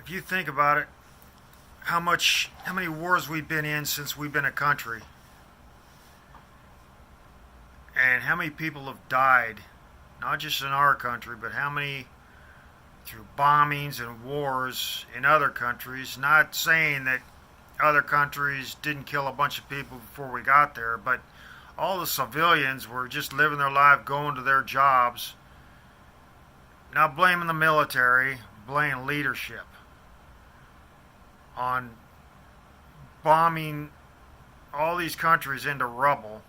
if you think about it, how many wars we've been in since we've been a country, and how many people have died, not just in our country, but how many through bombings and wars in other countries. Not saying that other countries didn't kill a bunch of people before we got there, but all the civilians were just living their life, going to their jobs, not blaming the military, blaming leadership on bombing all these countries into rubble.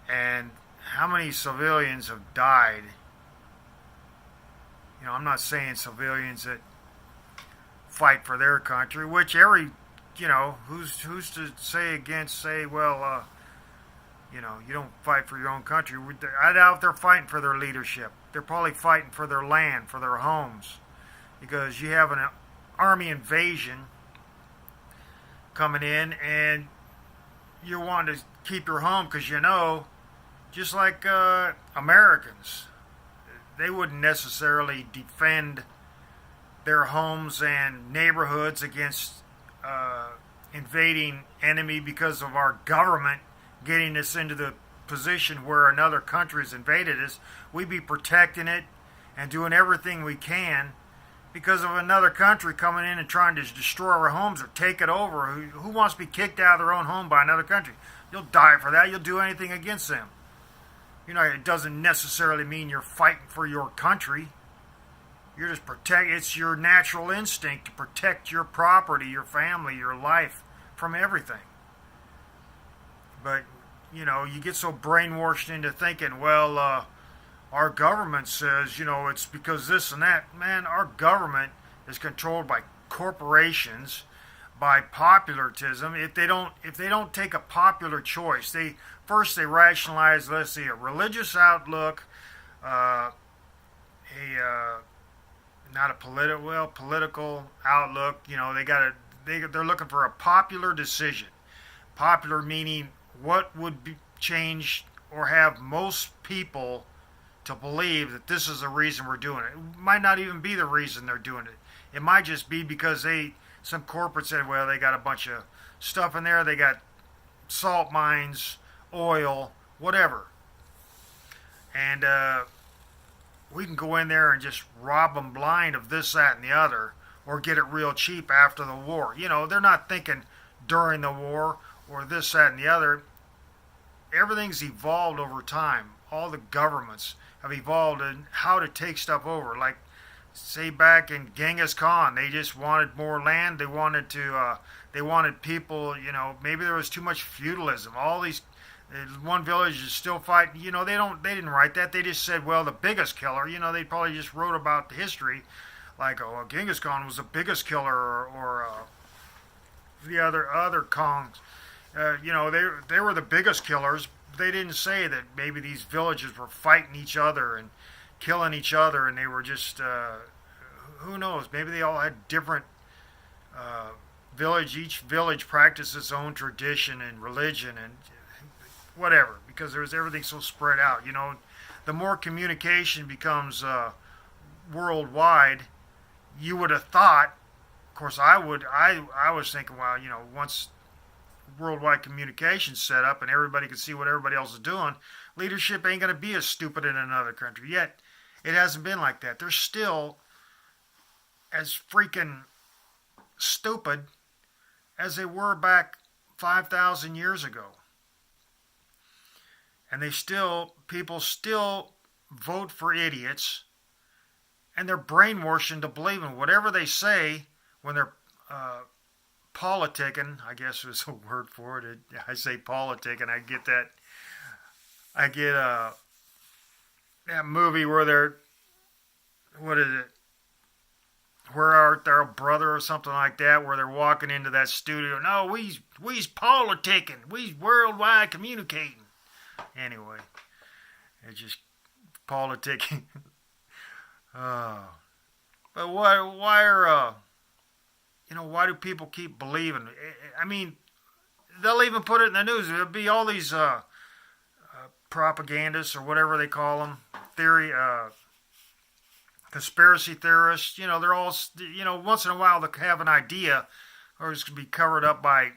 And how many civilians have died? I'm not saying civilians that fight for their country, which who's to say, well, you don't fight for your own country. I doubt they're fighting for their leadership. They're probably fighting for their land, for their homes, because you have an army invasion coming in, and you want to keep your home because just like Americans, they wouldn't necessarily defend their homes and neighborhoods against invading enemy because of our government getting us into the position where another country has invaded us. We'd be protecting it and doing everything we can because of another country coming in and trying to destroy our homes or take it over. Who wants to be kicked out of their own home by another country? You'll die for that. You'll do anything against them. It doesn't necessarily mean you're fighting for your country. You're just it's your natural instinct to protect your property, your family, your life from everything. But, you get so brainwashed into thinking, well, our government says, it's because this and that. Man, our government is controlled by corporations, by popularism. If they don't take a popular choice, they rationalize, let's see, a religious outlook, not a political outlook. They're looking for a popular decision. Popular meaning what would be change or have most people to believe that this is the reason we're doing it. It might not even be the reason they're doing it. It might just be because some corporate said, well, they got a bunch of stuff in there. They got salt mines, oil, whatever. And we can go in there and just rob them blind of this, that, and the other, or get it real cheap after the war. They're not thinking during the war or this, that, and the other. Everything's evolved over time. All the governments have evolved in how to take stuff over. Like, say back in Genghis Khan, they just wanted more land. They wanted people. Maybe there was too much feudalism. All these. One village is still fighting. They didn't write that. They just said, well, the biggest killer. They probably just wrote about the history, like, oh, Genghis Khan was the biggest killer, or the other Kongs. They were the biggest killers. They didn't say that maybe these villages were fighting each other and killing each other, and they were just who knows? Maybe they all had different village. Each village practiced its own tradition and religion and whatever, because everything so spread out. The more communication becomes worldwide, you would have thought. Of course, I was thinking, well, once worldwide communication set up and everybody can see what everybody else is doing, leadership ain't going to be as stupid in another country. Yet, it hasn't been like that. They're still as freaking stupid as they were back 5,000 years ago. And people still vote for idiots, and they're brainwashed into believing whatever they say when they're politicking. I guess is a word for it. I say politicking. I get that movie where they're, what is it? Where art thou, brother, or something like that, where they're walking into that studio. No, we's politicking. We's worldwide communicating. Anyway, it's just politicking. But why do people keep believing? I mean, they'll even put it in the news. There'll be all these propagandists or whatever they call them, conspiracy theorists, they're all, once in a while they'll have an idea, or it's going to be covered up by,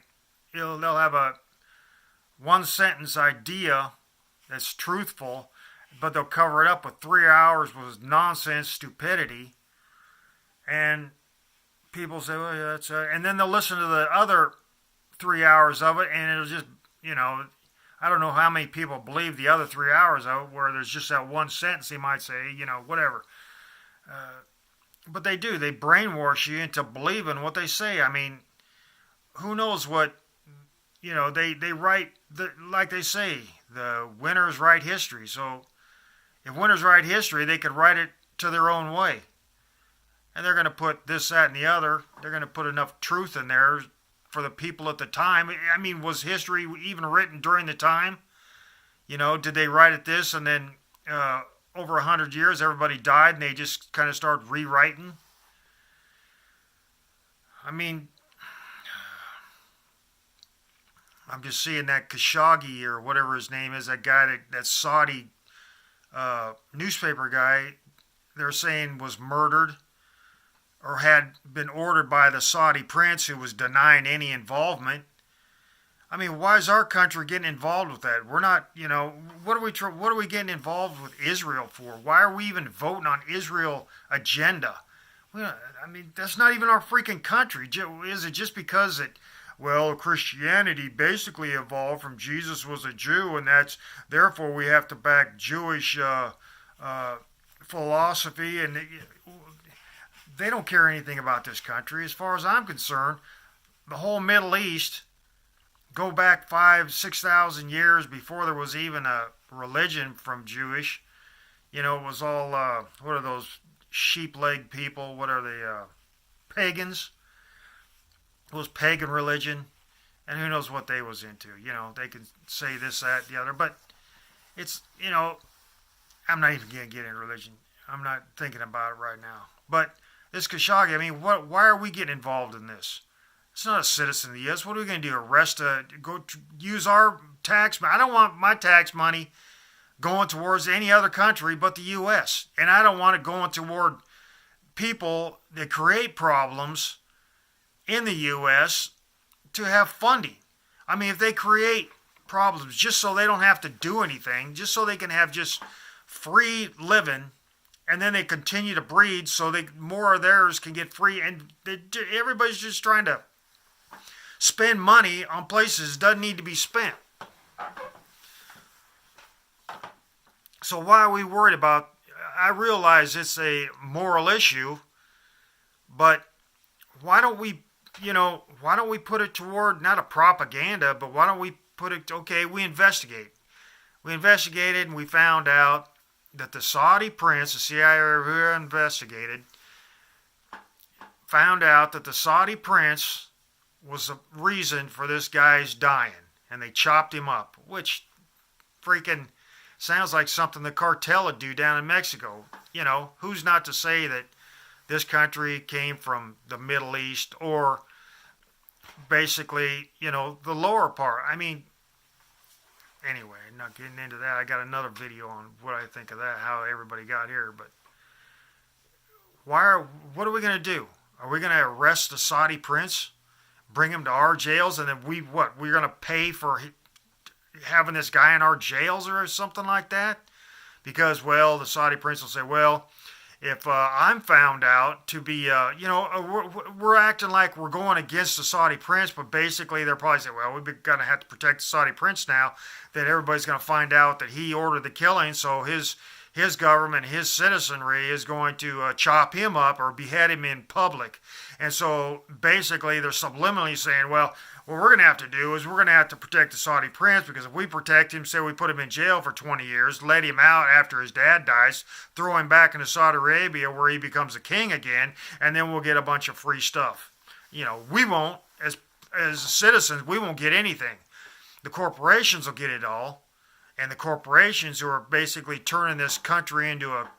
they'll have a one sentence idea that's truthful, but they'll cover it up with 3 hours with nonsense, stupidity, and people say, well, yeah, that's, and then they'll listen to the other 3 hours of it, and it'll just, I don't know how many people believe the other 3 hours of it, where there's just that one sentence he might say, whatever. But they do. They brainwash you into believing what they say. I mean, who knows what, they write, like they say, the winners write history. So if winners write history, they could write it to their own way. And they're going to put this, that, and the other. They're going to put enough truth in there for the people at the time. I mean, was history even written during the time? Did they write it this and then over 100 years everybody died and they just kind of started rewriting? I mean, I'm just seeing that Khashoggi or whatever his name is, that guy, that Saudi newspaper guy, they're saying was murdered or had been ordered by the Saudi prince, who was denying any involvement. I mean, why is our country getting involved with that? We're not, what are we getting involved with Israel for? Why are we even voting on Israel agenda? I mean, that's not even our freaking country. Is it just because Christianity basically evolved from Jesus was a Jew, and therefore we have to back Jewish philosophy, and they don't care anything about this country. As far as I'm concerned, the whole Middle East, go back 5,000-6,000 years before there was even a religion from Jewish. It was all, what are those sheep-leg people? What are they? Pagans. It was pagan religion, and who knows what they was into. They can say this, that, the other, but it's, I'm not even going to get into religion. I'm not thinking about it right now. But this Khashoggi, I mean, why are we getting involved in this? It's not a citizen of the U.S. What are we going to do? Use our tax money? I don't want my tax money going towards any other country but the U.S. And I don't want it going toward people that create problems in the U.S. to have funding. I mean, if they create problems just so they don't have to do anything, just so they can have just free living, and then they continue to breed so more of theirs can get free, and everybody's just trying to spend money on places that doesn't need to be spent. So why are we worried about? I realize it's a moral issue, but why don't we put it toward not a propaganda, but why don't we put it, okay, we investigate. We investigated and we found out that the Saudi prince, the CIA who investigated, found out that the Saudi prince was the reason for this guy's dying, and they chopped him up, which freaking sounds like something the cartel would do down in Mexico. Who's not to say that this country came from the Middle East, or basically, the lower part. I mean, anyway, I'm not getting into that. I got another video on what I think of that, how everybody got here. But what are we going to do? Are we going to arrest the Saudi prince, bring him to our jails, and then we're going to pay for having this guy in our jails or something like that? Because, the Saudi prince will say, if I'm found out to be, we're acting like we're going against the Saudi prince, but basically they're probably saying, we're going to have to protect the Saudi prince now, that everybody's going to find out that he ordered the killing, so his government, his citizenry is going to chop him up or behead him in public. And so basically they're subliminally saying, what we're going to have to do is we're going to have to protect the Saudi prince, because if we protect him, say we put him in jail for 20 years, let him out after his dad dies, throw him back into Saudi Arabia where he becomes a king again, and then we'll get a bunch of free stuff. We won't, as citizens, we won't get anything. The corporations will get it all, and the corporations who are basically turning this country into a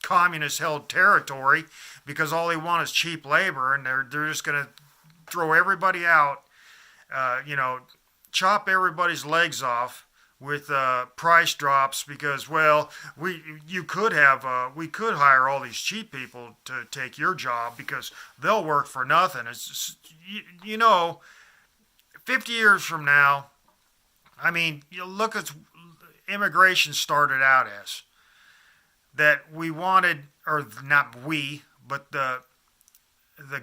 communist-held territory because all they want is cheap labor, and they're just going to throw everybody out, chop everybody's legs off, with price drops because, well, we could hire all these cheap people to take your job because they'll work for nothing. It's just, 50 years from now, I mean, you look at immigration started out as that we wanted, or not we, but the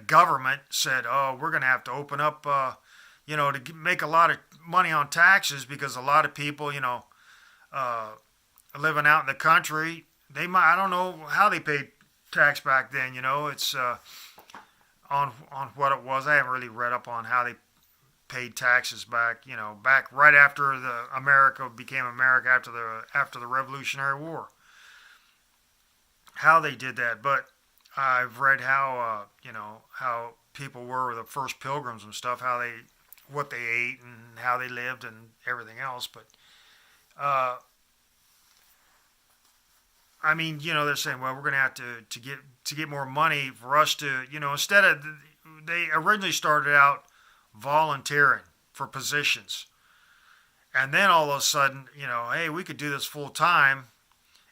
government said, oh, we're going to have to open up, to make a lot of money on taxes because a lot of people, uh, living out in the country, I don't know how they paid tax back then. It's on what it was. I haven't really read up on how they paid taxes back. Back right after the America became America after the Revolutionary War. How they did that, but I've read how people were the first pilgrims and stuff, what they ate and how they lived and everything else. But uh, I mean, they're saying, well, we're going to have to get more money for us to, instead of they originally started out volunteering for positions, and then all of a sudden, hey, we could do this full time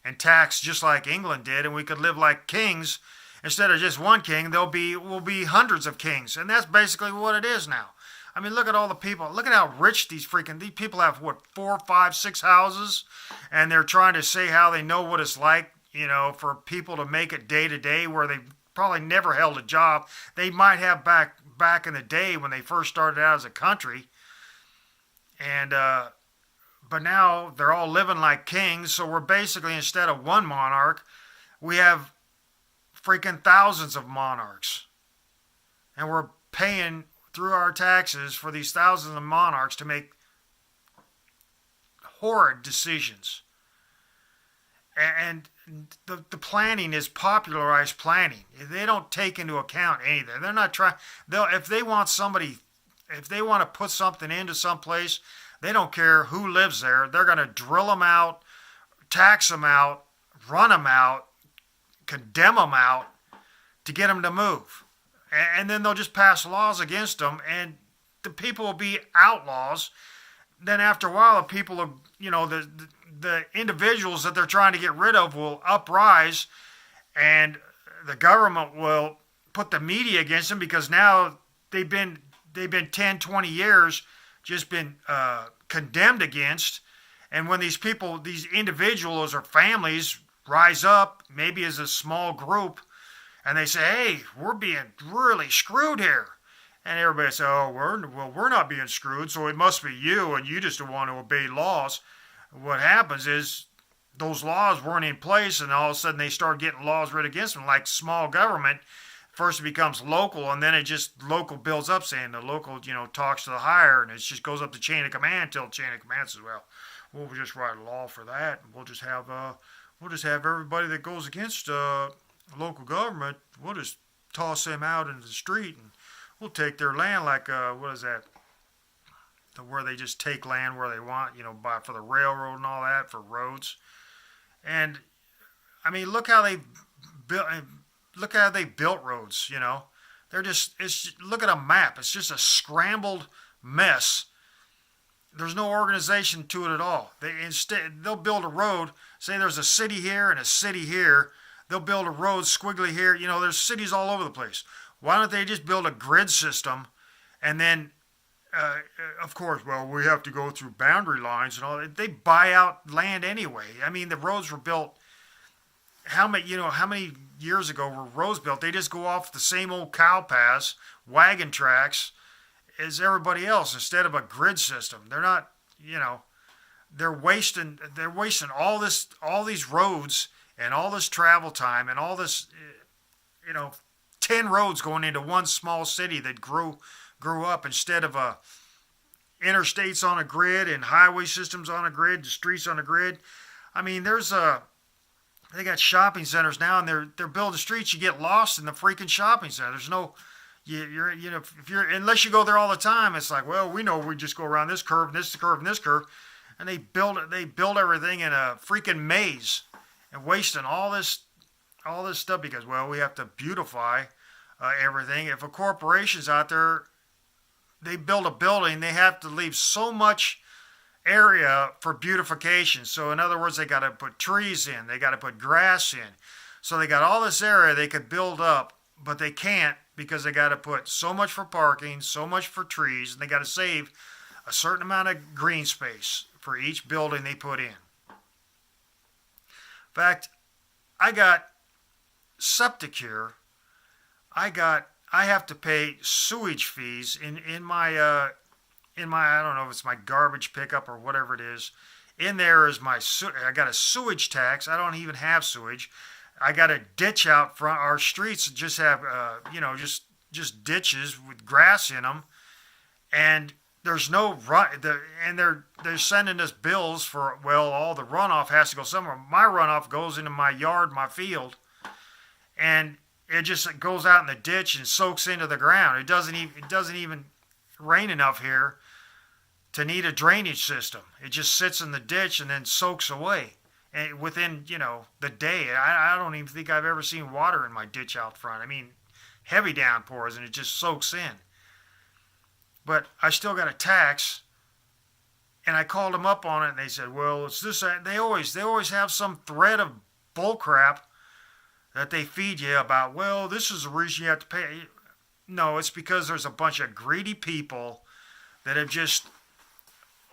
and tax just like England did, and we could live like kings. Instead of just one king, will be hundreds of kings, and that's basically what it is now. I mean, look at all the people. Look at how rich these people have. What, 4, 5, 6 houses, and they're trying to say how they know what it's like, for people to make it day to day, where they probably never held a job. They might have back in the day when they first started out as a country, and but now they're all living like kings. So we're basically, instead of one monarch, we have freaking thousands of monarchs, and we're paying through our taxes for these thousands of monarchs to make horrid decisions. And the planning is popularized planning. They don't take into account anything. They're not trying. If they want to put something into some place, they don't care who lives there. They're going to drill them out, tax them out, run them out, condemn them out to get them to move. And then they'll just pass laws against them, and the people will be outlaws. Then after a while, the people, the individuals that they're trying to get rid of will uprise, and the government will put the media against them because now they've been 10, 20 years just been condemned against. And when these individuals or families rise up, maybe as a small group, and they say, hey, we're being really screwed here. And everybody says, oh, we're not being screwed, so it must be you, and you just don't want to obey laws. What happens is those laws weren't in place, and all of a sudden they start getting laws read against them, like small government. First it becomes local, and then local builds up, saying the local, talks to the higher, and it just goes up the chain of command until the chain of command says, well, we'll just write a law for that, and we'll just have everybody that goes against local government, we'll just toss them out into the street, and we'll take their land, like what is that? Where they just take land where they want, buy for the railroad and all that, for roads. And I mean, look how they built roads. Look at a map. It's just a scrambled mess. There's no organization to it at all. They'll build a road. Say there's a city here and a city here. They'll build a road squiggly here. There's cities all over the place. Why don't they just build a grid system, and then, of course, well, we have to go through boundary lines and all that. They buy out land anyway. I mean, the roads were built. How many years ago were roads built? They just go off the same old cow paths, wagon tracks, as everybody else, instead of a grid system. They're not, they're wasting all these roads and all this travel time and all this, 10 roads going into one small city that grew up, instead of interstates on a grid and highway systems on a grid, the streets on a grid. I mean, they got shopping centers now, and they're building streets. You get lost in the freaking shopping center. There's no, unless you go there all the time, it's like, well, we know we just go around this curve, and this curve, and this curve, and they build everything in a freaking maze, and wasting all this stuff because, well, we have to beautify everything. If a corporation's out there, they build a building, they have to leave so much area for beautification. So in other words, they got to put trees in, they got to put grass in. So they got all this area they could build up, but they can't because they got to put so much for parking, so much for trees, and they got to save a certain amount of green space for each building they put in. In fact, I got septic here. I have to pay sewage fees in my I don't know if it's my garbage pickup or whatever it is. In there is I got a sewage tax. I don't even have sewage. I got a ditch out front. Our streets just have just ditches with grass in them, and there's no run. And they're sending us bills for, well, all the runoff has to go somewhere. My runoff goes into my yard, my field, and it just goes out in the ditch and soaks into the ground. It doesn't even rain enough here to need a drainage system. It just sits in the ditch and then soaks away. And within, the day, I don't even think I've ever seen water in my ditch out front. I mean, heavy downpours and it just soaks in. But I still got a tax, and I called them up on it, and they said, well, it's this. They always have some thread of bullcrap that they feed you about, well, this is the reason you have to pay. No, it's because there's a bunch of greedy people that have just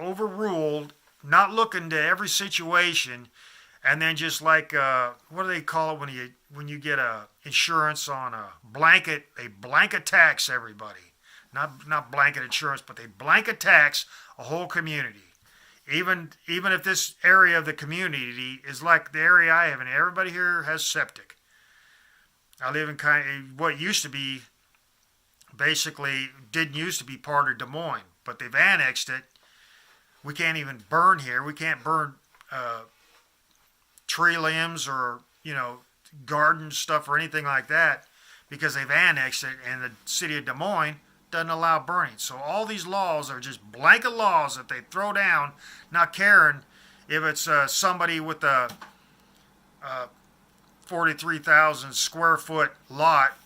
overruled, not looking to every situation, and then just like what do they call it when you get a insurance on a blanket? They blanket tax everybody, not blanket insurance, but they blanket tax a whole community. Even if this area of the community is like the area I have, and everybody here has septic. I live in what used to be, basically didn't used to be part of Des Moines, but they've annexed it. We can't even burn here. We can't burn tree limbs or garden stuff or anything like that because they've annexed it, and the city of Des Moines doesn't allow burning. So all these laws are just blanket laws that they throw down, not caring if it's somebody with a 43,000 square foot lot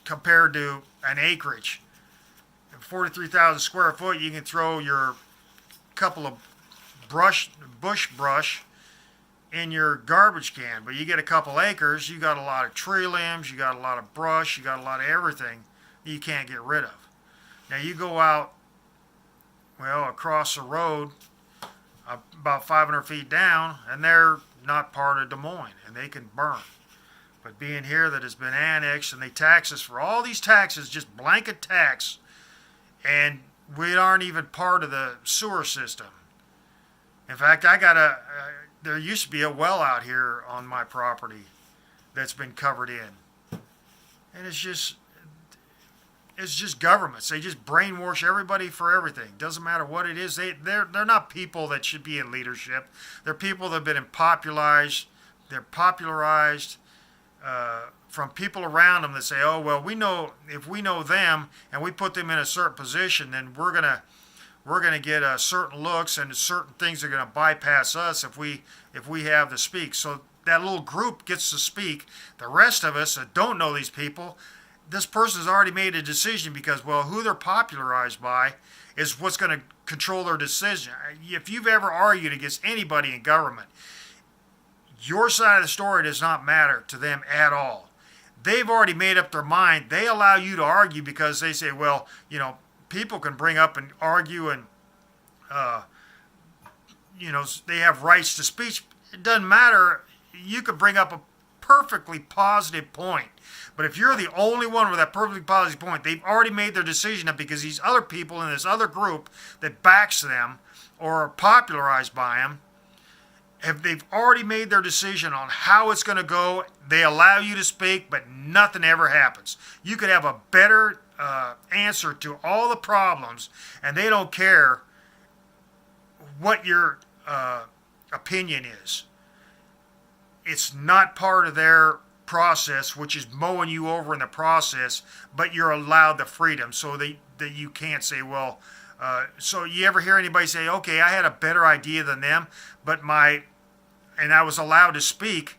compared to an acreage. At 43,000 square foot, you can throw your couple of bush brush in your garbage can, but you get a couple acres, you got a lot of tree limbs, you got a lot of brush, you got a lot of everything that you can't get rid of. Now you go out, across the road, about 500 feet down, and they're not part of Des Moines, and they can burn. But being here that has been annexed, and they tax us for all these taxes, just blanket tax, and we aren't even part of the sewer system. In fact, there used to be a well out here on my property that's been covered in. And it's just governments. They just brainwash everybody for everything. Doesn't matter what it is. They're not people that should be in leadership. They're people that have been popularized. They're popularized from people around them that say, oh, well, if we know them and we put them in a certain position, then we're gonna get certain looks, and certain things are gonna bypass us if we have to speak. So that little group gets to speak. The rest of us that don't know these people, this person's already made a decision because, well, who they're popularized by is what's going to control their decision. If you've ever argued against anybody in government, your side of the story does not matter to them at all. They've already made up their mind. They allow you to argue because they say, well, people can bring up and argue, and they have rights to speech. It doesn't matter. You could bring up a perfectly positive point, but if you're the only one with that perfectly positive point, they've already made their decision up because these other people in this other group that backs them or are popularized by them, they've already made their decision on how it's going to go. They allow you to speak, but nothing ever happens. You could have a better answer to all the problems, and they don't care what your opinion is. It's not part of their process, which is mowing you over in the process, but you're allowed the freedom so that you can't say, well, so you ever hear anybody say, okay, I had a better idea than them, and I was allowed to speak,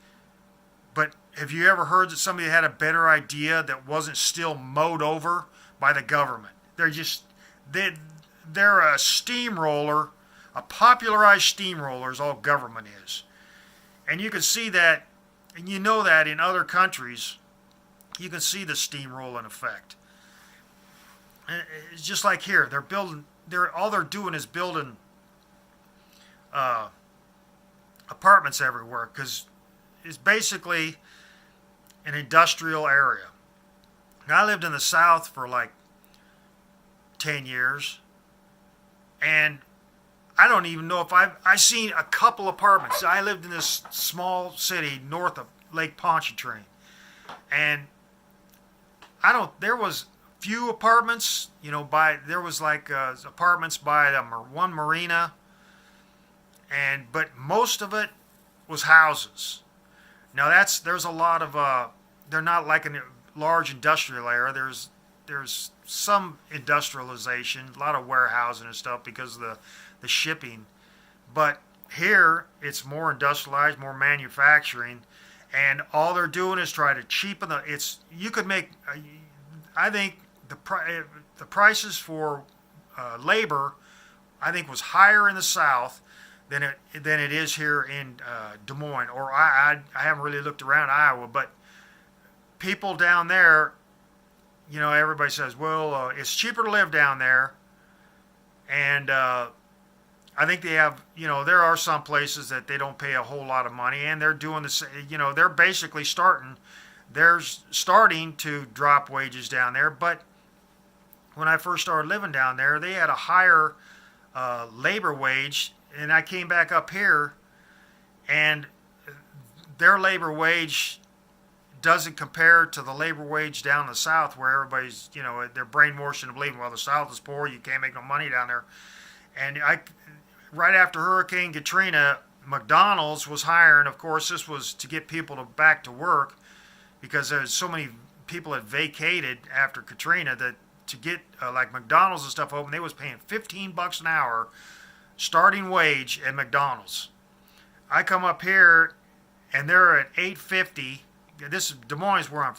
but have you ever heard that somebody had a better idea that wasn't still mowed over by the government? They're a steamroller A popularized steamroller is all government is. And you can see that, and you know that in other countries, you can see the steamrolling effect. It's just like here. They're building, all they're doing is building uh, apartments everywhere because it's basically an industrial area. Now, I lived in the South for like 10 years, and I don't even know if I've seen a couple apartments. I lived in this small city north of Lake Pontchartrain, and there was few apartments, there was like apartments by one marina, but most of it was houses. Now there's a lot of they're not like a large industrial area. There's some industrialization, a lot of warehousing and stuff because of the shipping, but here it's more industrialized, more manufacturing, and all they're doing is try to cheapen you could make. I think the prices for labor, I think, was higher in the South than it is here in Des Moines. Or I haven't really looked around Iowa, but people down there, everybody says, well, it's cheaper to live down there, and I think they have, there are some places that they don't pay a whole lot of money, and they're doing this, they're basically starting to drop wages down there, but when I first started living down there, they had a higher labor wage, and I came back up here, and their labor wage doesn't compare to the labor wage down in the South, where everybody's, they're brainwashed into believing, well, the South is poor, you can't make no money down there. And right after Hurricane Katrina, McDonald's was hiring. Of course, this was to get people back to work because there's so many people had vacated after Katrina that to get like McDonald's and stuff open, they was paying $15 an hour starting wage at McDonald's. I come up here and they're at $8.50. This is Des Moines, where I'm from.